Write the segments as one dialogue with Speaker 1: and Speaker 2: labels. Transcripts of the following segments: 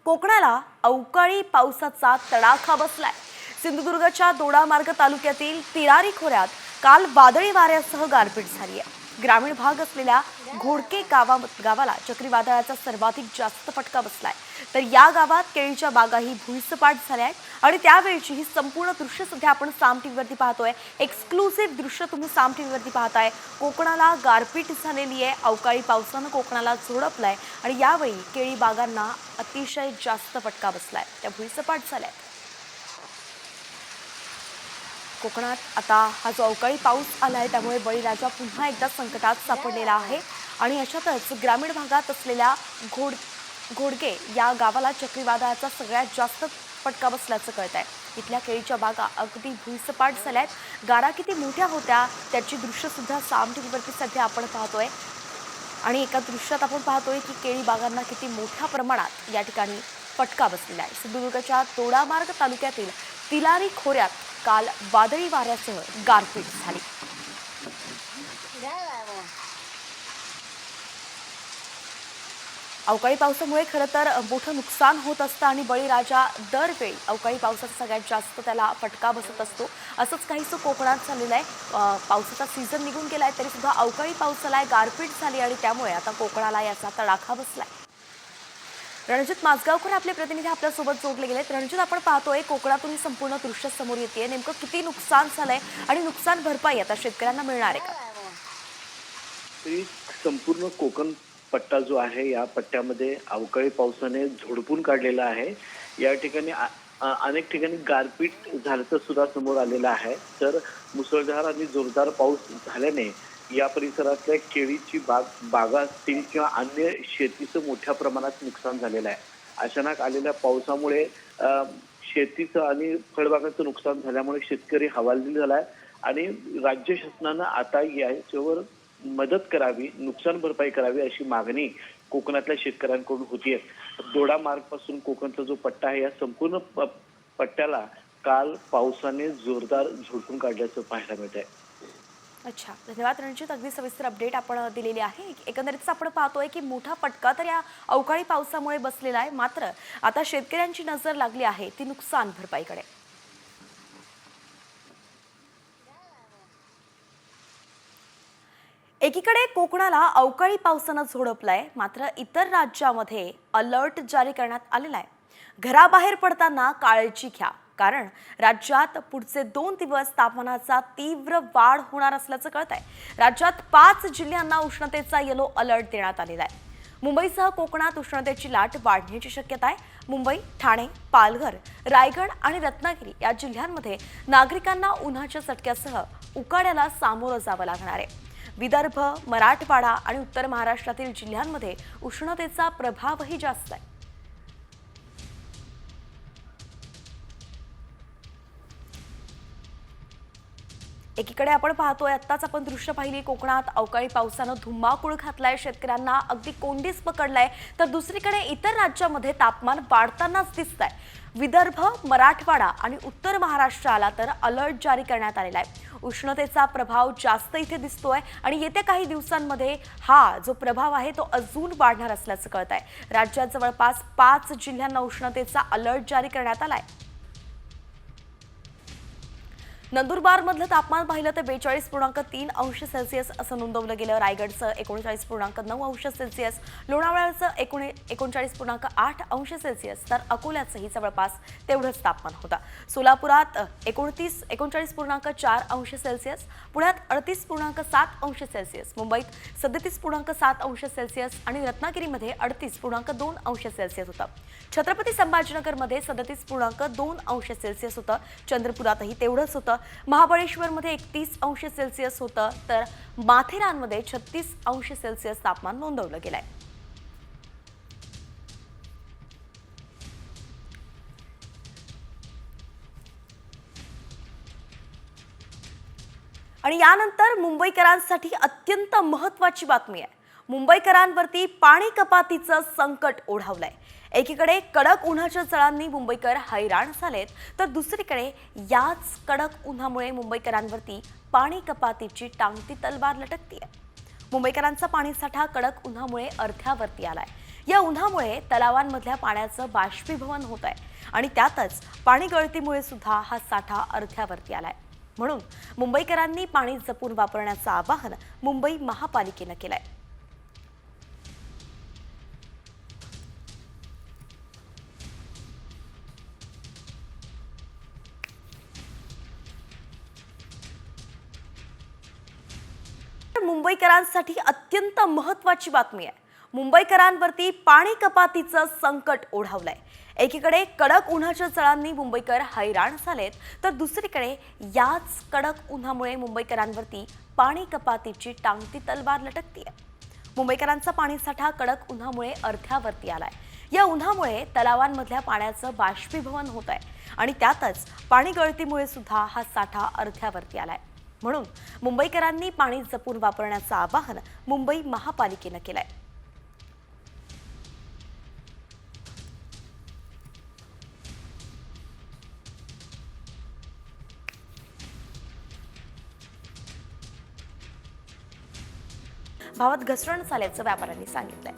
Speaker 1: कोकणाला अवकाळी पावसाचा तडाखा बसलाय। सिंधुदुर्गच्या दोडामार्ग तालुक्यातील तिरारी खोऱ्यात काल वादळी वाऱ्यासह गारपीट झाली आहे। ग्रामीण भाग असलेल्या घोडके गावाला चक्रीवादळाचा सर्वाधिक जास्त फटका बसलाय, तर या गावात केळीच्या बागाही भुईसपाट झाल्या आहेत आणि त्यावेळची ही संपूर्ण दृश्य सध्या आपण साम टीव्हीवरती पाहतोय। एक्सक्लुसिव्ह दृश्य तुम्ही साम टीव्हीवरती पाहताय। कोकणाला गारपीट झालेली आहे, अवकाळी पावसानं कोकणाला झोडपलाय आणि यावेळी केळी बागांना अतिशय जास्त फटका बसलाय, त्या भुईसपाट झाल्या। कोकणात आता हा जो अवकाळी पाऊस आलाय त्यामुळे बळीराजा पुन्हा एकदा संकटात सापडलेला आहे आणि अशातच ग्रामीण भागात असलेल्या घोडके या गावाला चक्रीवादळाचा सगळ्यात जास्त फटका बसल्याचं कळतंय। इथल्या केळीच्या बागा अगदी भुईसपाट झाल्यात। गारा किती मोठ्या होत्या त्याची दृश्य सुद्धा साम टीव्हीवरती सध्या आपण पाहतोय आणि एका दृश्यात आपण पाहतोय की केळी बागांना किती मोठ्या प्रमाणात या ठिकाणी फटका बसलेला आहे। सिंधुदुर्गच्या दोडामार्ग तालुक्यातील तिलारी खोऱ्यात काल वादळी वाऱ्यासह गारपीट झाली। अवकाळी पावसामुळे खरं तर मोठं नुकसान होत असतं आणि बळीराजा दरवेळी अवकाळी पावसाचा सगळ्यात जास्त त्याला फटका बसत असतो। असंच काहीसं कोकणात झालेलं आहे। पावसाचा सीझन निघून गेलाय तरी सुद्धा अवकाळी पाऊस आलाय, गारपीट झाली आणि त्यामुळे आता कोकणाला याचा तडाखा बसलाय। रणजित माजगावकर आपले प्रतिनिधी आपल्यासोबत जोडले गेलेत। रणजित, आपण पाहतोय कोकणातून ही संपूर्ण दृश्य समोर येते, नेमकं किती नुकसान झालंय आणि नुकसान भरपाई आता शेतकऱ्यांना मिळणार आहे का?
Speaker 2: संपूर्ण कोकण पट्टा जो आहे या पट्ट्यामध्ये अवकाळी पावसाने झोडपून काढलेला आहे। या ठिकाणी अनेक ठिकाणी गारपीट झाल्याचं सुद्धा समोर आलेलं आहे। तर मुसळधार आणि जोरदार पाऊस झाल्याने या परिसरातल्या केळीची बागा असतील किंवा अन्य शेतीचं मोठ्या प्रमाणात नुकसान झालेलं आहे। अचानक आलेल्या पावसामुळे शेतीचं आणि फळबागांचं नुकसान झाल्यामुळे शेतकरी हवालदिल झालाय आणि राज्य शासनानं आता याच्यावर मदत करावी, नुकसान भरपाई करावी अशी मागणी कोकणातल्या शेतकऱ्यांकडून होतीये। दोडा मार्ग पासून कोकणचा जो पट्टा आहे या संपूर्ण पट्ट्याला काल पावसाने जोरदार झोडपून काढल्याचं पाहायला मिळतंय।
Speaker 1: अच्छा, धन्यवाद रणजित, अगदी सविस्तर अपडेट आपण दिलेली आहे। एकंदरीतच आपण पाहतोय की मोठा फटका तर या अवकाळी पावसामुळे बसलेला आहे, मात्र आता शेतकऱ्यांची नजर लागली आहे ती नुकसान भरपाईकडे। एकीकडे कोकणाला अवकाळी पावसानं झोडपलाय, मात्र इतर राज्यामध्ये अलर्ट जारी करण्यात आलेला आहे। घराबाहेर पडताना काळजी घ्या, कारण राज्यात पुढचे 2 दिवस तापमानाचा तीव्र वाढ होणार असल्याचं कळतंय। राज्यात 5 जिल्ह्यांना उष्णतेचा येलो अलर्ट देण्यात आलेला आहे। मुंबईसह कोकणात उष्णतेची लाट वाढण्याची शक्यता आहे। मुंबई, ठाणे, पालघर, रायगड आणि रत्नागिरी या जिल्ह्यांमध्ये नागरिकांना उन्हाच्या चटक्यासह उकाड्याला सामोरं जावं लागणार आहे। विदर्भ, मराठवाडा आणि उत्तर महाराष्ट्रातील जिल्ह्यांमध्ये उष्णतेचा प्रभावही जास्त आहे। एकीकडे आपण पाहतोय, आत्ताच आपण दृश्य पाहिली, कोकणात अवकाळी पावसानं धुमाकूळ घातलाय, शेतकऱ्यांना अगदी कोंडीच पकडलाय, तर दुसरीकडे इतर राज्यामध्ये तापमान वाढतानाच दिसतंय। विदर्भ, मराठवाडा आणि उत्तर महाराष्ट्राला तर अलर्ट जारी करण्यात आलेला आहे। उष्णतेचा प्रभाव जास्त इथे दिसतोय आणि येत्या काही दिवसांमध्ये हा जो प्रभाव आहे तो अजून वाढणार असल्याचं कळतंय। राज्यात जवळपास 5 जिल्ह्यांना उष्णतेचा अलर्ट जारी करण्यात आलाय। नंदुरबार मधलं तापमान पाहिलं तर 42.3 अंश सेल्सिअस असं नोंदवलं गेलं। रायगडचं 39.9 अंश सेल्सिअस, लोणावळ्याचं 39.8 अंश सेल्सिअस, तर अकोल्याचंही जवळपास तेवढंच तापमान होतं। सोलापुरात 39.4 अंश सेल्सिअस, पुण्यात 38.7 अंश सेल्सिअस, मुंबईत 37.7 अंश सेल्सिअस आणि रत्नागिरीमध्ये 38.2 अंश सेल्सिअस होतं। छत्रपती संभाजीनगरमध्ये 37.2 अंश सेल्सिअस होतं। चंद्रपुरातही तेवढंच होतं। महाबळेश्वरमध्ये 31 अंश सेल्सिअस होतं, तर माथेरानमध्ये 36 अंश सेल्सिअस तापमान नोंदवलं गेलंय। आणि यानंतर मुंबईकरांसाठी अत्यंत महत्त्वाची बातमी आहे। मुंबईकरांवरती पाणी कपातीचं संकट ओढावलंय। एकीकडे कडक उन्हाच्या झळांनी मुंबईकर हैराण झालेत, तर दुसरीकडे याच कडक उन्हामुळे मुंबईकरांवरती पाणी कपातीची टांगती तलवार लटकतीये। मुंबईकरांचा पाणीसाठा कडक उन्हामुळे अर्थ्यावरती आलाय। या उन्हामुळे तलावांमधल्या पाण्याचं बाष्पीभवन होत आहे आणि त्यातच पाणी गळतीमुळे सुद्धा हा साठा अर्थ्यावरती आलाय. म्हणून मुंबईकरांनी पाणी जपून वापरण्याचं आवाहन मुंबई महापालिकेनं केलंय. मुंबईकरांसाठी अत्यंत महत्त्वाची बातमी आहे. मुंबईकरांवरती पाणी कपातीचं संकट ओढावलंय. एकीकडे कडक उन्हाच्या चळांनी मुंबईकर हैराण झालेत, तर दुसरीकडे याच कडक उन्हामुळे मुंबईकरांवरती पाणी कपातीची टांगती तलवार लटकतीये. मुंबईकरांचा पाणीसाठा कडक उन्हामुळे अर्थ्यावरती आलाय. या उन्हामुळे तलावांमधल्या पाण्याचं बाष्पीभवन होत आहे आणि त्यातच पाणी गळतीमुळे सुद्धा हा साठा अर्थ्यावरती आलाय. म्हणून मुंबईकरांनी पाणी जपून वापरण्याचं आवाहन मुंबई महापालिकेनं केलंय. भावात घसरण झाल्याचं व्यापाऱ्यांनी सांगितलंय.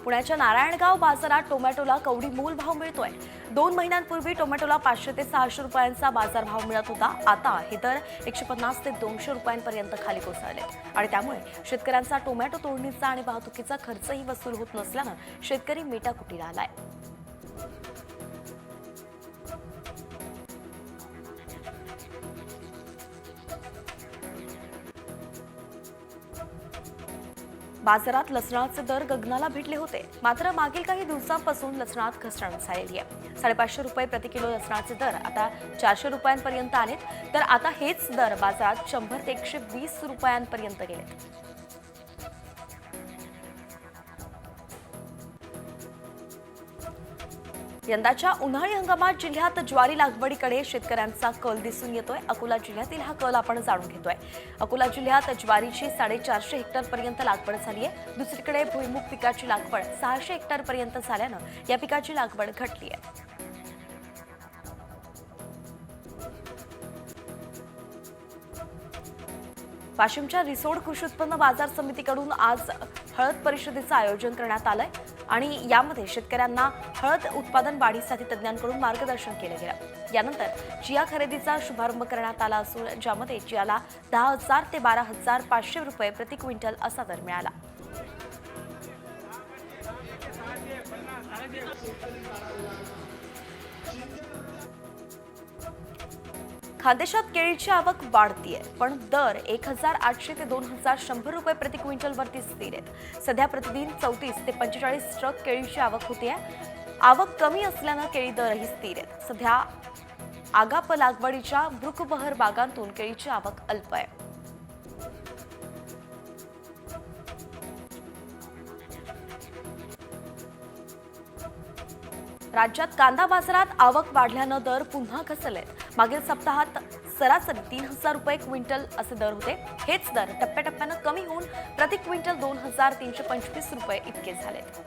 Speaker 1: पुण्याच्या नारायणगाव बाजारात टोमॅटोला कवडी मोल भाव मिळतोय. 2 महिन्यांपूर्वी टोमॅटोला 500 ते 600 रुपयांचा बाजारभाव मिळत होता. आता हे दर 150 ते 200 रुपयांपर्यंत खाली कोसळले आणि त्यामुळे शेतकऱ्यांचा टोमॅटो तोडणीचा आणि वाहतुकीचा खर्चही वसूल होत नसल्यानं शेतकरी मेटाकुटीला आलाय. बाजारात लसणाचे दर गगनाला भिडले होते. मात्र मागील काही दिवसांपासून लसणात घसरण झालेली आहे. 550 रुपये प्रति किलो लसणाचे दर आता 400 रुपयांपर्यंत आलेत, तर आता हेच दर बाजारात 100 ते 120 रुपयांपर्यंत गेलेत. यंदाच्या उन्हाळी हंगामात जिल्ह्यात ज्वारी लागवडीकडे शेतकऱ्यांचा कल दिसून येतोय. अकोला जिल्ह्यातील हा कल आपण जाणून घेतोय. अकोला जिल्ह्यात ज्वारीची 450 हेक्टर पर्यंत लागवड झाली आहे. दुसरीकडे भुईमुग पिकाची लागवड 600 हेक्टर पर्यंत झाल्यानं या पिकाची लागवड घटली आहे. वाशिमच्या रिसोड कृषी उत्पन्न बाजार समितीकडून आज हळद परिषदेचं आयोजन करण्यात आलंय आणि यामध्ये शेतकऱ्यांना हळद उत्पादन वाढीसाठी तज्ज्ञांकडून मार्गदर्शन केलं गेलं. यानंतर चिया खरेदीचा शुभारंभ करण्यात आला असून ज्यामध्ये चियाला 10,000 ते 12,500 रुपये प्रति क्विंटल असा दर मिळाला. खानदेशात केळीची आवक वाढतीये, पण दर 1,800 ते 2,100 रुपये प्रति क्विंटल वरती स्थिर आहेत. सध्या प्रतिदिन 34 ते 45 ट्रक केळीची आवक होतीये. आवक कमी असल्यानं केळी दरही स्थिर आहेत. सध्या आगाप लागवडीच्या भृकबहर बागांतून केळीची आवक अल्प आहे. राज्यात कांदा बाजारात आवक वाढल्यानं दर पुन्हा घसरलेत. मागील सप्ताहात सरासरी 3,000 रुपये क्विंटल असे दर होते. हेच दर टप्प्याटप्प्यानं कमी होऊन प्रति क्विंटल 2,325 रुपये इतके झालेत.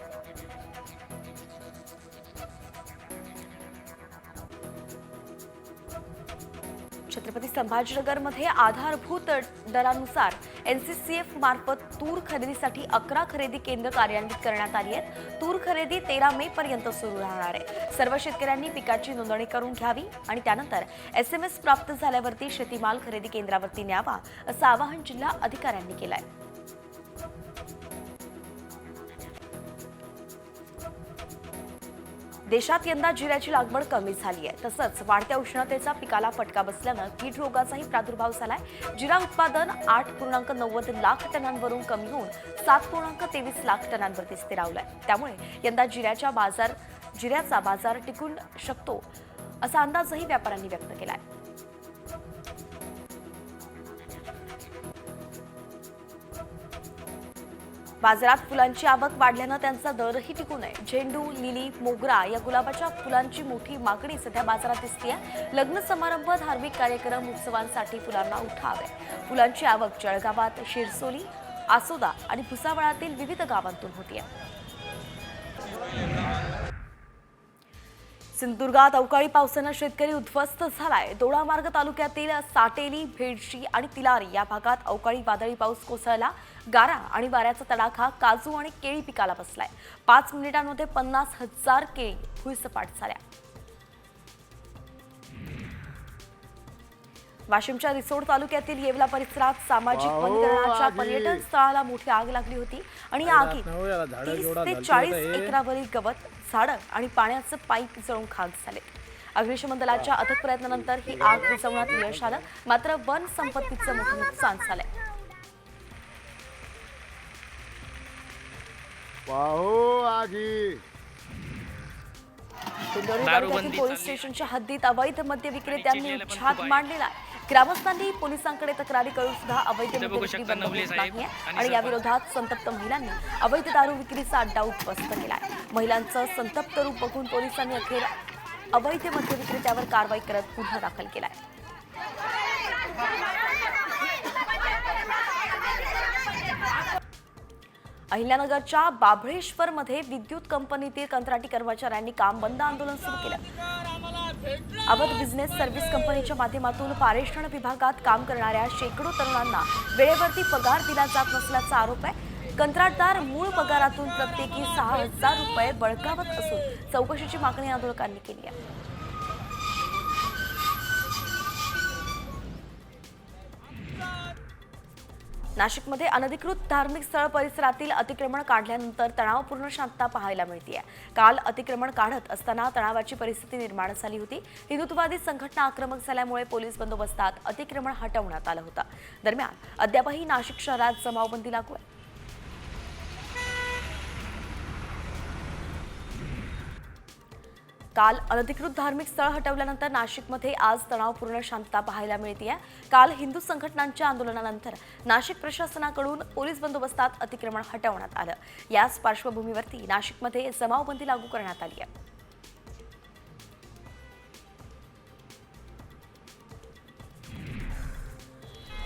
Speaker 1: छत्रपती संभाजीनगरमध्ये आधारभूत दरानुसार NCCF मार्फत तूर खरेदीसाठी 11 खरेदी केंद्र कार्यान्वित करण्यात आली आहेत. तूर खरेदी 13 मे पर्यंत सुरू राहणार आहे. सर्व शेतकऱ्यांनी पिकाची नोंदणी करून घ्यावी आणि त्यानंतर SMS प्राप्त झाल्यावरती शेतीमाल खरेदी केंद्रावरती न्यावा असं आवाहन जिल्हा अधिकाऱ्यांनी केलं आहे. देशात यंदा जिऱ्याची लागवड कमी झाली आहे. तसंच वाढत्या उष्णतेचा पिकाला फटका बसल्यानं कीड रोगाचाही प्रादुर्भाव झालाय. जिरा उत्पादन 8.90 लाख टनांवरून कमी होऊन 7.23 लाख टनांवरती स्थिरावलंय. त्यामुळे यंदा जिऱ्याचा बाजार टिकून शकतो असा अंदाजही व्यापाऱ्यांनी व्यक्त केलाय. बाजारात फुलांची आवक वाढल्यानं त्यांचा दरही टिकून आहे. झेंडू, लिली, मोगरा या गुलाबाच्या फुलांची मोठी मागणी सध्या बाजारात दिसतेय. लग्न समारंभ, धार्मिक कार्यक्रम, उत्सवांसाठी फुलांना उठाव आहे. फुलांची आवक जळगावात, शिरसोली, आसोदा आणि भुसावळातील विविध गावांतून होतीये. सिंधुदुर्गात अवकाळी पावसानं शेतकरी उद्ध्वस्त झालाय. दोडामार्ग तालुक्यातील साटेली, भेडशी आणि तिलारी या भागात अवकाळी वादळी पाऊस कोसळला. गारा आणि वाऱ्याचा तडाखा काजू आणि केळी पिकाला बसलाय. 5 मिनिटांमध्ये 50,000 केळी भुईसपाट झाल्या. वाशिमच्या रिसोड तालुक्यातील येवला परिसरात सामाजिक वनीकरणाच्या पर्यटन स्थळाला मोठी आग लागली होती आणि या आगीत 30 ते 40 एकरावरील गवत, झाडं आणि पाण्याचं पाईप जळून खाक झाले. अग्निशमन दलाच्या अथक प्रयत्नानंतर ही आग विझवण्यात यश आलं, मात्र वन संपत्तीचं मोठं नुकसान झालंय. पिंपरी तालुक्यातील पोलीस स्टेशनच्या हद्दीत अवैध मद्य विक्रेत्यांनी उच्छाद मांडलेला आहे. ग्रामस्थांनी पोलिसांकडे तक्रारी करून सुद्धा अवैध मद्य विक्री बंद होत नाहीये आणि या विरोधात संतप्त महिलांनी अवैध दारू विक्रीचा अड्डा उद्ध्वस्त केलाय. महिलांचं संतप्त रूप बघून पोलिसांनी अखेर अवैध मद्य विक्रेत्यावर कारवाई करत गुन्हा दाखल केलाय. अहिल्यानगरच्या बाभळेश्वरमध्ये विद्युत कंपनीतील कंत्राटी कर्मचाऱ्यांनी काम बंद आंदोलन सुरू केलं. अवध बिझनेस सर्व्हिस कंपनीच्या माध्यमातून पारेषण विभागात काम करणाऱ्या शेकडो तरुणांना वेळेवरती पगार दिला जात नसल्याचा आरोप आहे. कंत्राटदार मूळ पगारातून प्रत्येकी 6,000 रुपये बळकावत असून चौकशीची मागणी आंदोलकांनी केली आहे. नाशिकमध्ये अनधिकृत धार्मिक स्थळ परिसरातील अतिक्रमण काढल्यानंतर तणावपूर्ण शांतता पाहायला मिळते. काल अतिक्रमण काढत असताना तणावाची परिस्थिती निर्माण झाली होती. हिंदुत्ववादी संघटना आक्रमक झाल्यामुळे पोलीस बंदोबस्तात अतिक्रमण हटवण्यात आलं होतं. दरम्यान अद्यापही नाशिक शहरात जमावबंदी लागू आहे. काल अनधिकृत धार्मिक स्थळ हटवल्यानंतर नाशिकमध्ये आज तणावपूर्ण शांतता पाहायला मिळते. काल हिंदू संघटनांच्या आंदोलनानंतर नाशिक प्रशासनाकडून पोलीस बंदोबस्तात अतिक्रमण हटवण्यात आलं. याच पार्श्वभूमीवरती नाशिकमध्ये जमावबंदी लागू करण्यात आली आहे.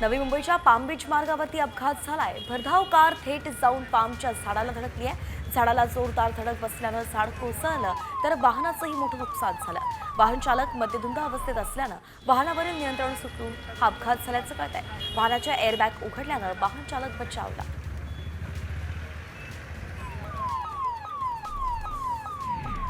Speaker 1: नवी मुंबईच्या पाम बीच मार्गावरती अपघात झालाय. भरधाव कार थेट जाऊन पामच्या झाडाला धडकली आहे. झाडाला जोरदार धडक बसल्यानं झाड कोसळलं तर वाहनाचंही मोठं नुकसान झालं. वाहन चालक मद्यधुंद अवस्थेत असल्यानं वाहनावरील नियंत्रण सुटून हा अपघात झाल्याचं कळतंय. वाहनाच्या एअरबॅग उघडल्यानं वाहन चालक बचावला.